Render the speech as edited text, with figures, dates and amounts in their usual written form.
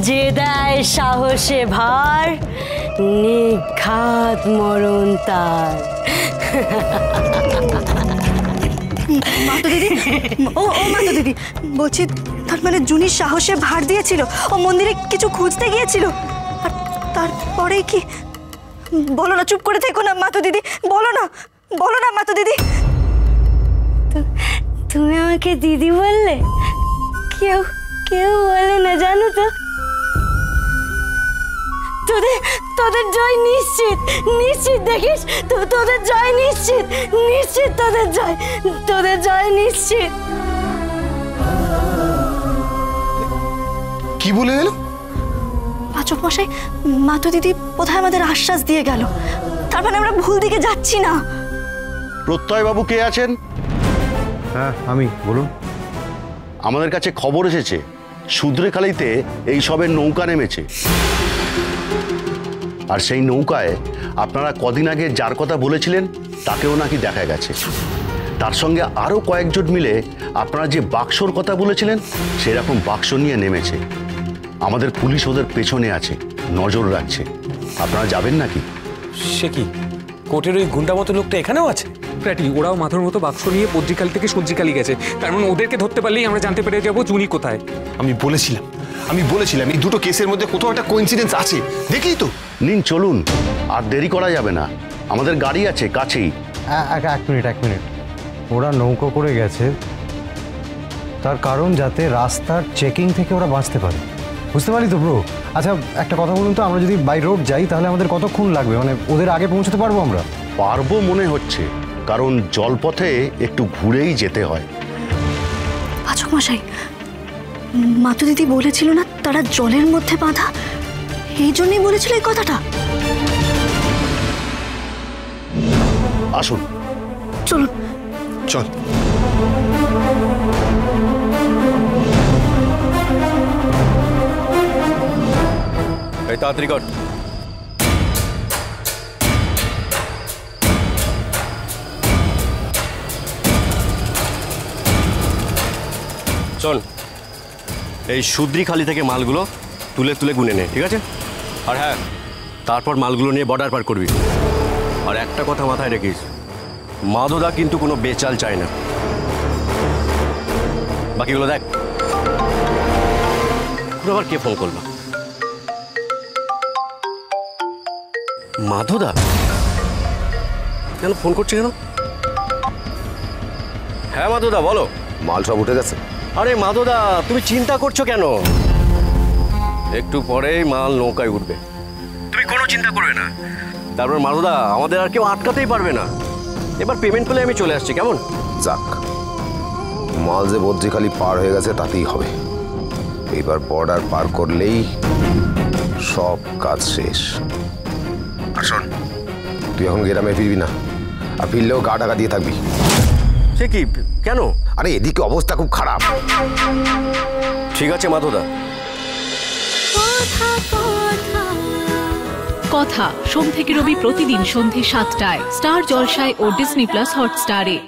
যে দেয় সাহসে ভার, নিঘাত মরণ তার। মাতো দিদি, ও মাতো দিদি, বলছি তার মানে জুনি সাহসে ভার দিয়েছিল, ও মন্দিরে কিছু খুঁজতে গিয়েছিল, আর তারপরে কি? বলো না, চুপ করে থেকো না মাতো দিদি, বলো না, বলো না মাতো দিদি। তুমি আমাকে দিদি বললে? কেউ কেউ বলে না জানো তো। তোদের জয় নিশ্চিত, নিশ্চিত। দেখিস তোদের জয় নিশ্চিত, নিশ্চিত। তোদের জয় নিশ্চিত। কি বলে গেল পাচক মশাই? মাতো দিদি বোধহয় আমাদের আশ্বাস দিয়ে গেল, তার মানে আমরা ভুল দিকে যাচ্ছি না। প্রত্যয় বাবু কে আছেন? হ্যাঁ আমি, বলুন। আমাদের কাছে খবর এসেছে সুদ্রেখালিতে এই সবের নৌকা নেমেছে, আর সেই নৌকায় আপনারা কদিন আগে যার কথা বলেছিলেন তাকেও নাকি দেখা গেছে। তার সঙ্গে আরও কয়েকজন মিলে আপনারা যে বাক্সর কথা বলেছিলেন সেরকম বাক্স নিয়ে নেমেছে। আমাদের পুলিশ ওদের পেছনে আছে, নজর রাখছে। আপনারা যাবেন নাকি? সে কি, কোর্টের ওই গুন্ডা মতো লোকটা এখানেও আছে? ফ্র্যাটি, ওরাও মাথার মতো বাক্স নিয়ে পদ্রিকালি থেকে সজ্জিকালি গেছে। তার মানে ওদেরকে ধরতে পারলেই আমরা জানতে পেরে যাবো জুনি কোথায়। আমি বলেছিলাম এই দুটো কেসের মধ্যে কোথাও একটা কোইন্সিডেন্স আছে। দেখি তো। নিন চলুন, আর দেরি করা যাবে না, আমাদের গাড়ি আছে কাছেই। এক মিনিট। ওরা নৌকো করে গেছে, তার কারণ যাতে রাস্তার চেকিং থেকে ওরা বাঁচতে পারে। বুঝতে পারি তো ব্রো। আচ্ছা একটা কথা বলুন তো, আমরা যদি বাই রোড যাই তাহলে আমাদের কতক্ষণ লাগবে? মানে ওদের আগে পৌঁছতে পারবো আমরা? পারবো মনে হচ্ছে, কারণ জলপথে একটু ঘুরেই যেতে হয়। পাচক মশাই, মাতো দিদি বলেছিল না তারা জলের মধ্যে বাঁধা, এই জন্যই বলেছিল এই কথাটা। আসুন চলুন। চল। এই তাড়াতাড়ি কর। চল, এই সুদ্রিখালি থেকে মালগুলো তুলে তুলে গুনে নে, ঠিক আছে? আর হ্যাঁ, তারপর মালগুলো নিয়ে বর্ডার পার করবি। আর একটা কথা মাথায় রেখিস, মাধবদা কিন্তু কোনো বেচাল চায় না। বাকিগুলো দেখ। আবার কে ফোন করলো? মাধবদা কেন ফোন করছে কেন? হ্যাঁ মাধবদা বলো। মাল সব উঠে গেছে? আরে মাধবদা তুমি চিন্তা করছো কেন? একটু পরেই মাল নৌকায় উঠবে, তুমি কোনো চিন্তা করবে না। তারপর মাধবদা আমাদের আর কেউ আটকাতেই পারবে না। এবার পেমেন্ট পেলে আমি চলে আসছি, কেমন? যাক, মাল যে বদ্রিখালি পার হয়ে গেছে তাতেই হবে। এবার বর্ডার পার করলেই সব কাজ শেষ। আর শোন, তুই এখন গ্রামে ফিরবি না, আর ফিরলেও গা ঢাকা দিয়ে থাকবি। সে কি, কেন? আরে এদিকে অবস্থা খুব খারাপ। ঠিক আছে মাধবদা। কথা সোম থেকে রবি প্রতিদিন সন্ধ্যে ৭টায় স্টার জলসায় ও ডিজনি প্লাস হটস্টারে।